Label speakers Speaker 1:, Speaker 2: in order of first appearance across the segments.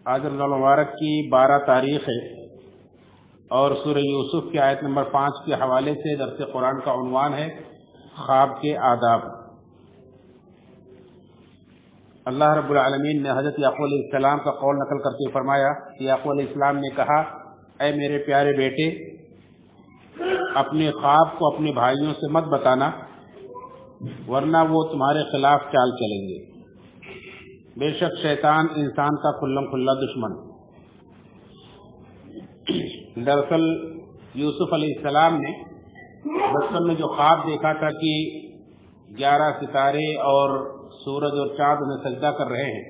Speaker 1: آج رمضان المبارک کی 12 تاریخ ہے اور سورہ یوسف کی آیت نمبر 5 کے حوالے سے درس قرآن کا عنوان ہے خواب کے آداب۔ اللہ رب العالمین نے حضرت یعقوب علیہ السلام کا قول نقل کرتے فرمایا کہ یعقوب علیہ السلام نے کہا، اے میرے پیارے بیٹے، اپنے خواب کو اپنے بھائیوں سے مت بتانا ورنہ وہ تمہارے خلاف چال چلیں گے۔ بے شک شیطان انسان کا کھلم کھلا دشمن۔ دراصل یوسف علیہ السلام نے بچپن میں جو خواب دیکھا تھا کہ 11 ستارے اور سورج اور چاند انہیں سجدہ کر رہے ہیں،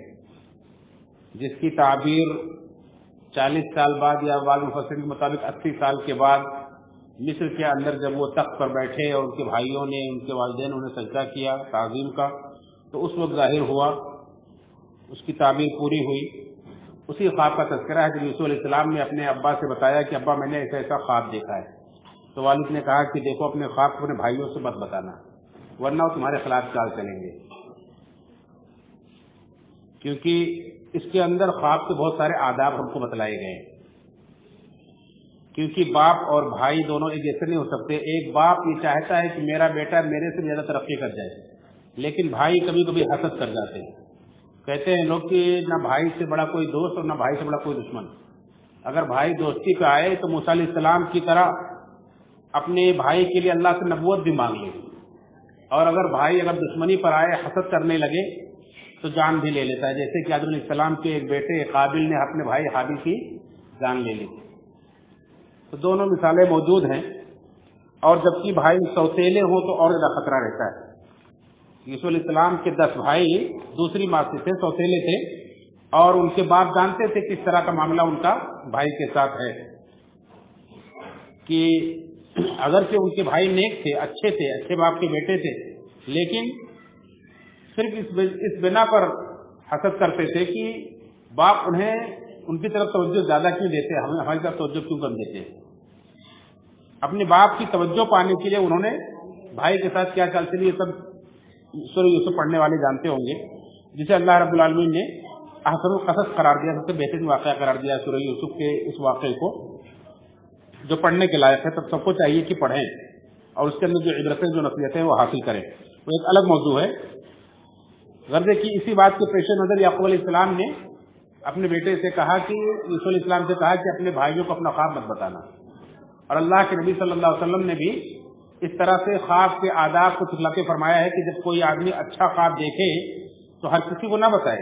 Speaker 1: جس کی تعبیر 40 سال بعد یا بعض مفسرین کے مطابق 80 سال کے بعد مصر کے اندر جب وہ تخت پر بیٹھے اور ان کے بھائیوں نے، ان کے والدین انہیں سجدہ کیا تعظیم کا، تو اس وقت ظاہر ہوا، اس کی تعبیر پوری ہوئی۔ اسی خواب کا تذکرہ ہے جو یوسف علیہ السلام نے اپنے ابا سے بتایا کہ ابا میں نے ایسا ایسا خواب دیکھا ہے۔ تو والد نے کہا کہ دیکھو اپنے خواب کو اپنے بھائیوں سے مت بتانا ورنہ وہ تمہارے خلاف چال چلیں گے، کیونکہ اس کے اندر خواب کے بہت سارے آداب ہم کو بتلائے گئے ہیں۔ کیونکہ باپ اور بھائی دونوں ایک جیسے نہیں ہو سکتے۔ ایک باپ یہ چاہتا ہے کہ میرا بیٹا میرے سے زیادہ ترقی کر جائے، لیکن بھائی کبھی کبھی حسد کر جاتے ہیں۔ کہتے ہیں لوگ کہ نہ بھائی سے بڑا کوئی دوست اور نہ بھائی سے بڑا کوئی دشمن۔ اگر بھائی دوستی پہ آئے تو موسیٰ علیہ السلام کی طرح اپنے بھائی کے لیے اللہ سے نبوت بھی مانگ لے، اور اگر بھائی دشمنی پر آئے، حسد کرنے لگے تو جان بھی لے لیتا ہے، جیسے کہ آدم علیہ السلام کے ایک بیٹے قابل نے اپنے بھائی حابیل کی جان لے لی۔ تو دونوں مثالیں موجود ہیں، اور جبکہ بھائی سوتیلے ہوں تو اور زیادہ خطرہ رہتا ہے۔ یوسف علیہ السلام کے 10 بھائی دوسری ماں سے تھے، سوتیلے تھے، اور ان کے باپ جانتے تھے کس طرح کا معاملہ ان کا بھائی کے ساتھ ہے، کہ اگرچہ ان کے بھائی نیک تھے، اچھے باپ کے بیٹے تھے، لیکن صرف اس بنا پر حسد کرتے تھے کہ باپ انہیں ان کی طرف توجہ زیادہ کیوں دیتے، ہمیں ہماری طرف توجہ کیوں کم دیتے۔ اپنے باپ کی توجہ پانے کے لیے انہوں نے بھائی کے ساتھ کیا چال چلی، یہ سب سورہ یوسف پڑھنے والے جانتے ہوں گے، جسے اللہ رب العالمین نے احسن القصص قرار دیا، سب سے بہترین واقعہ قرار دیا سورہ یوسف کے اس واقعے کو، جو پڑھنے کے لائق ہے۔ تب سب کو چاہیے کہ پڑھیں اور اس کے اندر جو عبرتیں، جو نصیحتیں وہ حاصل کریں۔ وہ ایک الگ موضوع ہے۔ غرض کہ اسی بات کے پیش نظر یعقوب علیہ السلام نے اپنے بیٹے سے کہا کہ یوسف علیہ السلام سے کہا کہ اپنے بھائیوں کو اپنا خواب مت بتانا، اور اللہ کے نبی صلی اللہ علیہ وسلم نے بھی اس طرح سے خواب کے آداب کو سکھلا کے فرمایا ہے کہ جب کوئی آدمی اچھا خواب دیکھے تو ہر کسی کو نہ بتائے،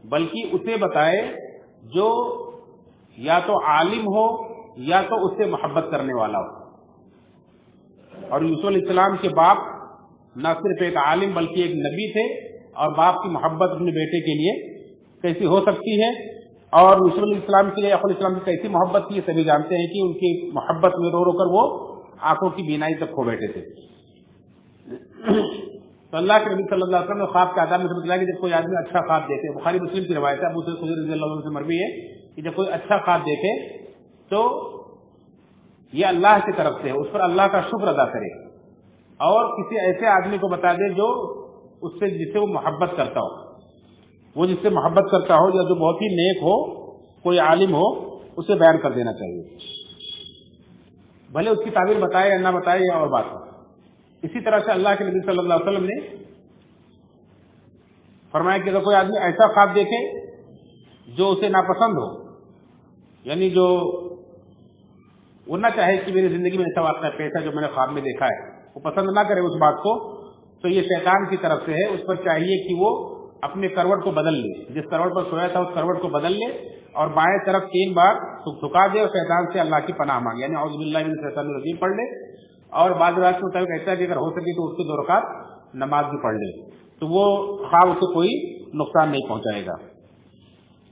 Speaker 1: بلکہ اسے بتائے جو یا تو عالم ہو یا تو اس سے محبت کرنے والا ہو۔ اور یوسف علیہ السلام کے باپ نہ صرف ایک عالم بلکہ ایک نبی تھے، اور باپ کی محبت اپنے بیٹے کے لیے کیسی ہو سکتی ہے، اور یوسف علیہ السلام کے لیے یعقوب علیہ السلام کی کیسی محبت تھی، یہ سبھی جانتے ہیں کہ ان کی محبت میں رو رو کر وہ آنکھوں کی بینائی تک کھو بیٹھے تھے۔ تو اللہ کے نبی صلی اللہ علیہ وسلم نے خواب کے آداب میں سے بتلایا کہ جب کوئی آدمی اچھا خواب دیکھے، بخاری مسلم کی روایت ہے، ابو سعید خدری رضی اللہ عنہ سے مروی ہے کہ جب کوئی اچھا خواب دیکھے تو یہ اللہ کی طرف سے ہے، اس پر اللہ کا شکر ادا کرے، اور کسی ایسے آدمی کو بتا دے جو اس سے جس سے وہ محبت کرتا ہو، وہ جس سے محبت کرتا ہو یا جو بہت ہی نیک ہو، کوئی عالم ہو، اسے بیان کر دینا چاہیے، بھلے اس کی تعبیر بتائے یا نہ بتائے، یہ اور بات ہے۔ اسی طرح سے اللہ کے نبی صلی اللہ علیہ وسلم نے فرمایا کہ اگر کوئی آدمی ایسا خواب دیکھے جو اسے ناپسند ہو، یعنی جو وہ نہ چاہے کہ میری زندگی میں ایسا واقعہ پیش ہے جو میں نے خواب میں دیکھا ہے، وہ پسند نہ کرے اس بات کو، تو یہ شیطان کی طرف سے ہے۔ اس پر چاہیے کہ وہ اپنے کروٹ کو بدل لے، جس کروٹ پر سویا تھا اس کروٹ کو بدل لے، اور بائیں طرف 3 بار تھکا دے اور شیطان سے اللہ کی پناہ مانگے، یعنی اعوذ باللہ من الشیطان الرجیم پڑھ لے، اور بعض روایت کے مطابق کہتا ہے کہ اگر ہو سکے تو اس کے 2 رکعت نماز بھی پڑھ لے، تو وہ خواب اسے کوئی نقصان نہیں پہنچائے گا۔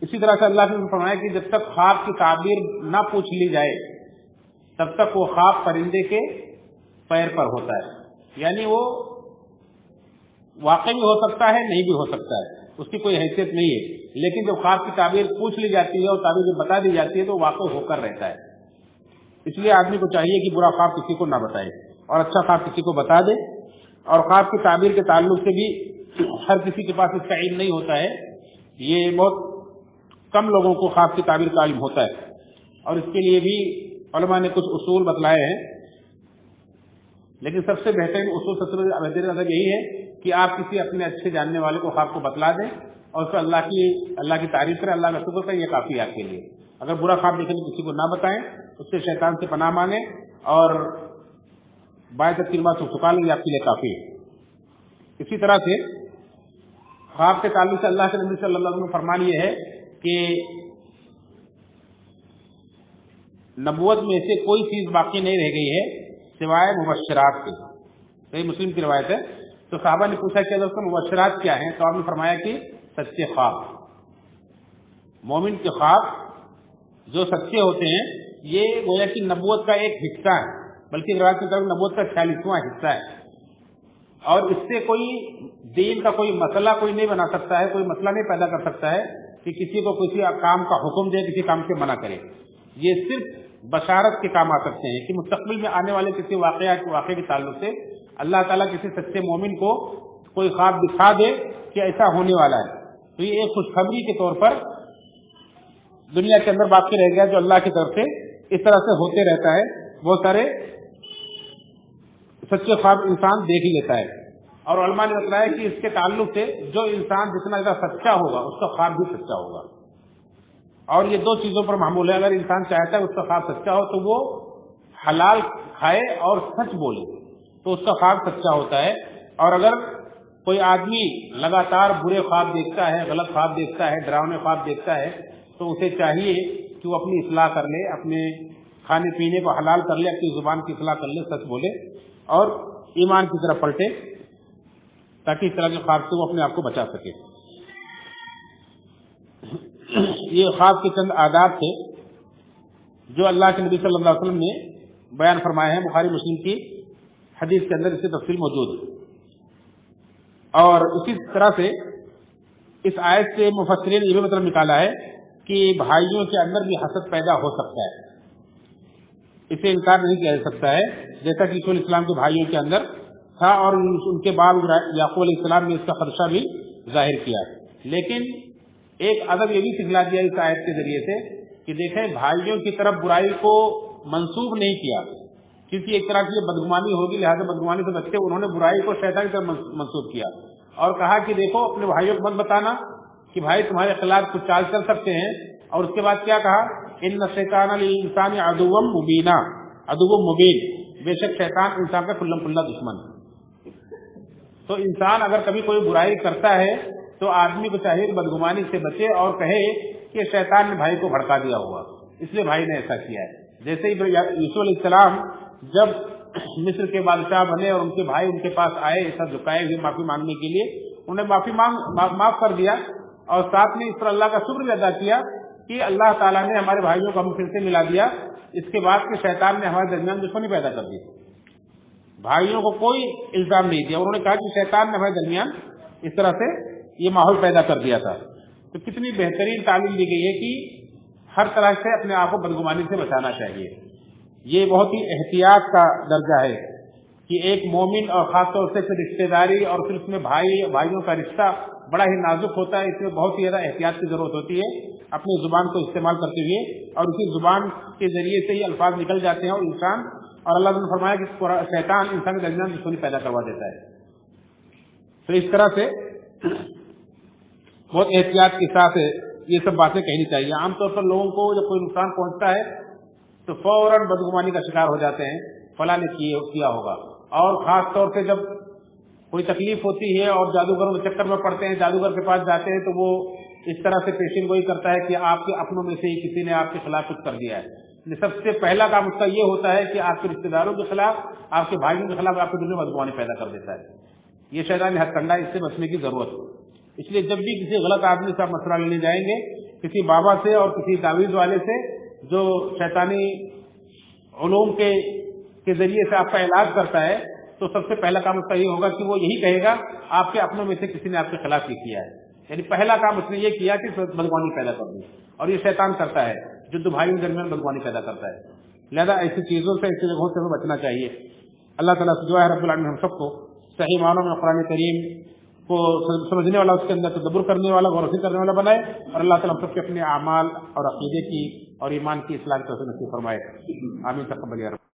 Speaker 1: اسی طرح سے اللہ نے فرمایا کہ جب تک خواب کی تعبیر نہ پوچھ لی جائے تب تک وہ خواب پرندے کے پیر پر ہوتا ہے، یعنی وہ واقعی بھی ہو سکتا ہے، نہیں بھی ہو سکتا ہے، اس کی کوئی حیثیت نہیں ہے، لیکن جب خواب کی تعبیر پوچھ لی جاتی ہے اور تعبیر جب بتا دی جاتی ہے تو واقع ہو کر رہتا ہے۔ اس لیے آدمی کو چاہیے کہ برا خواب کسی کو نہ بتائے اور اچھا خواب کسی کو بتا دے۔ اور خواب کی تعبیر کے تعلق سے بھی ہر کسی کے پاس اس کا علم نہیں ہوتا ہے، یہ بہت کم لوگوں کو خواب کی تعبیر کا علم ہوتا ہے، اور اس کے لیے بھی علماء نے کچھ اصول بتلائے ہیں، لیکن سب سے بہترین اصول سب سے بہترین مطلب یہی ہے کہ آپ کسی اپنے اچھے جاننے والے کو خواب کو بتلا دیں اور اس پر اللہ کی تعریف کریں، اللہ کا شکر کریں، یہ کافی ہے آپ کے لیے۔ اگر برا خواب دیکھیں تو کسی کو نہ بتائیں، اس سے شیطان سے پناہ مانگیں اور بائیں تک کلمہ چھپا لیں، یہ آپ کے لیے کافی ہے۔ اسی طرح سے خواب کے تعلق سے اللہ کے نبی صلی اللہ علیہ وسلم کا فرمان یہ ہے کہ نبوت میں سے کوئی چیز باقی نہیں رہ گئی ہے سوائے مبشرات کے۔ صحیح مسلم کی روایت ہے۔ تو صحابہ نے پوچھا کہ دوستوں مبشرات کیا ہیں؟ تو آپ نے فرمایا کہ سچے خواب، مومن کے خواب جو سچے ہوتے ہیں یہ گویا کہ نبوت کا ایک حصہ ہے، بلکہ روایت میں نبوت کا 46واں حصہ ہے، اور اس سے کوئی دین کا کوئی مسئلہ کوئی نہیں بنا سکتا ہے، کوئی مسئلہ نہیں پیدا کر سکتا ہے کہ کسی کو کسی کام کا حکم دے، کسی کام سے منع کرے۔ یہ صرف بشارت کے کام آ سکتے ہیں کہ مستقبل میں آنے والے کسی واقعے کے تعلق سے اللہ تعالیٰ کسی سچے مومن کو کوئی خواب دکھا دے کہ ایسا ہونے والا ہے، تو یہ ایک خوشخبری کے طور پر دنیا کے اندر باقی رہ گیا، جو اللہ کی طرف سے اس طرح سے ہوتے رہتا ہے۔ بہت سارے سچے خواب انسان دیکھ ہی لیتا ہے، اور علماء نے بتایا کہ اس کے تعلق سے جو انسان جتنا زیادہ سچا ہوگا اس کا خواب بھی سچا ہوگا، اور یہ دو چیزوں پر معمول ہے۔ اگر انسان چاہتا ہے اس کا خواب سچا ہو تو وہ حلال کھائے اور سچ بولے تو اس کا خواب سچا ہوتا ہے، اور اگر کوئی آدمی لگاتار برے خواب دیکھتا ہے، غلط خواب دیکھتا ہے، ڈراؤنے خواب دیکھتا ہے، تو اسے چاہیے کہ وہ اپنی اصلاح کر لے، اپنے کھانے پینے کو حلال کر لے، اپنی زبان کی اصلاح کر لے، سچ بولے اور ایمان کی طرف پلٹے، تاکہ اس طرح کے خواب سے وہ اپنے آپ کو بچا سکے۔ یہ خواب کے چند آداب تھے جو اللہ کے نبی صلی اللہ علیہ وسلم نے بیان فرمائے ہیں، بخاری مسلم کی حدیث کے اندر اس کی تفصیل موجود ہے۔ اور اسی طرح سے اس آیت سے مفسرین نے یہ بھی مطلب نکالا ہے کہ بھائیوں کے اندر بھی حسد پیدا ہو سکتا ہے، اسے انکار نہیں کیا جا سکتا ہے، جیسا کہ رسول اسلام کے بھائیوں کے اندر تھا، اور ان کے بعد یعقوب علیہ السلام نے اس کا خدشہ بھی ظاہر کیا۔ لیکن ایک ادب یہ بھی سکھلا دیا اس آیت کے ذریعے سے کہ دیکھیں بھائیوں کی طرف برائی کو منسوب نہیں کیا، کیونکہ ایک طرح کی یہ بدگمانی ہوگی، لہذا بدگمانی سے بچتے انہوں نے برائی کو شیطان کی طرف منسوب کیا، اور کہا کہ دیکھو اپنے بھائیوں کو مت بتانا کہ بھائی تمہارے خلاف کچھ چال چل سکتے ہیں، اور اس کے بعد کیا کہا، ان الشیطان للانسان عدو مبین، عدو مبین، بے شک شیطان انسان کا کھلم کھلا دشمن ہے۔ تو انسان اگر کبھی کوئی برائی کرتا ہے تو آدمی کو چاہیے کہ بدگمانی سے بچے اور کہے کہ شیطان نے بھائی کو بھڑکا دیا ہوا، اس لیے بھائی نے ایسا کیا ہے۔ جیسے ہی یوسف علیہ السلام جب مصر کے بادشاہ بنے اور ان کے بھائی ان کے پاس آئے سر جھکائے ہوئے معافی مانگنے کے لیے، انہیں معاف کر دیا، اور ساتھ میں اس پر اللہ کا شکر بھی ادا کیا کہ اللہ تعالیٰ نے ہمارے بھائیوں کو ہم پھر سے ملا دیا، اس کے بعد کہ شیطان نے ہمارے درمیان دشمنی پیدا کر دی، بھائیوں کو کوئی الزام نہیں دیا، انہوں نے کہا کہ شیطان نے ہمارے درمیان اس طرح سے یہ ماحول پیدا کر دیا تھا۔ تو کتنی بہترین تعلیم دی گئی ہے کہ ہر طرح سے اپنے آپ کو بدگمانی سے بچانا چاہیے۔ یہ بہت ہی احتیاط کا درجہ ہے کہ ایک مومن، اور خاص طور سے رشتہ داری اور پھر اس میں بھائیوں کا رشتہ بڑا ہی نازک ہوتا ہے، اس میں بہت ہی زیادہ احتیاط کی ضرورت ہوتی ہے اپنی زبان کو استعمال کرتے ہوئے، اور اسی زبان کے ذریعے سے ہی الفاظ نکل جاتے ہیں اور اللہ نے فرمایا کہ شیطان انسان کے درمیان دشمنی پیدا کروا دیتا ہے۔ تو اس طرح سے بہت احتیاط کے ساتھ یہ سب باتیں کہنی چاہیے۔ عام طور پر لوگوں کو جب کوئی نقصان پہنچتا ہے تو فوراً بدگمانی کا شکار ہو جاتے ہیں، فلاں نے کیا ہوگا، اور خاص طور سے جب کوئی تکلیف ہوتی ہے اور جادوگروں کے چکر میں پڑتے ہیں، جادوگر کے پاس جاتے ہیں تو وہ اس طرح سے پیشین گوئی کرتا ہے کہ آپ کے اپنوں میں سے ہی کسی نے آپ کے خلاف کچھ کر دیا ہے۔ سب سے پہلا کام اس کا یہ ہوتا ہے کہ آپ کے رشتہ داروں کے خلاف، آپ کے بھائیوں کے خلاف آپ کے دل میں بدگمانی پیدا کر دیتا ہے۔ یہ شیطان ہتھ کنڈا ہے، اس سے بچنے کی ضرورت ہے۔ اس لیے جب بھی کسی غلط آدمی سے آپ مسئلہ لینے جائیں گے، کسی بابا سے اور کسی تعویذ والے سے جو شیطانی علوم کے ذریعے سے آپ کا علاج کرتا ہے، تو سب سے پہلا کام اس کا یہ ہوگا کہ وہ یہی کہے گا آپ کے اپنوں میں سے کسی نے آپ کے خلاف یہ کیا ہے، یعنی پہلا کام اس نے یہ کیا کہ بدگمانی پیدا کر دی، اور یہ شیطان کرتا ہے جو دو بھائیوں کے درمیان بدگمانی پیدا کرتا ہے۔ لہذا ایسی چیزوں سے، ایسی جگہوں سے ہمیں بچنا چاہیے۔ اللہ تعالیٰ سے دعا ہے رب العالمین ہم سب کو صحیح معنوں میں قرآن کریم کو سمجھنے والا، اس کے اندر تدبر کرنے والا، غور و فکر کرنے والا بنائے، اور اللہ تعالیٰ سب کے اپنے اعمال اور عقیدے کی اور ایمان کی اصلاح کی توفیق نصیب فرمائے. آمین. تقبل یا رب.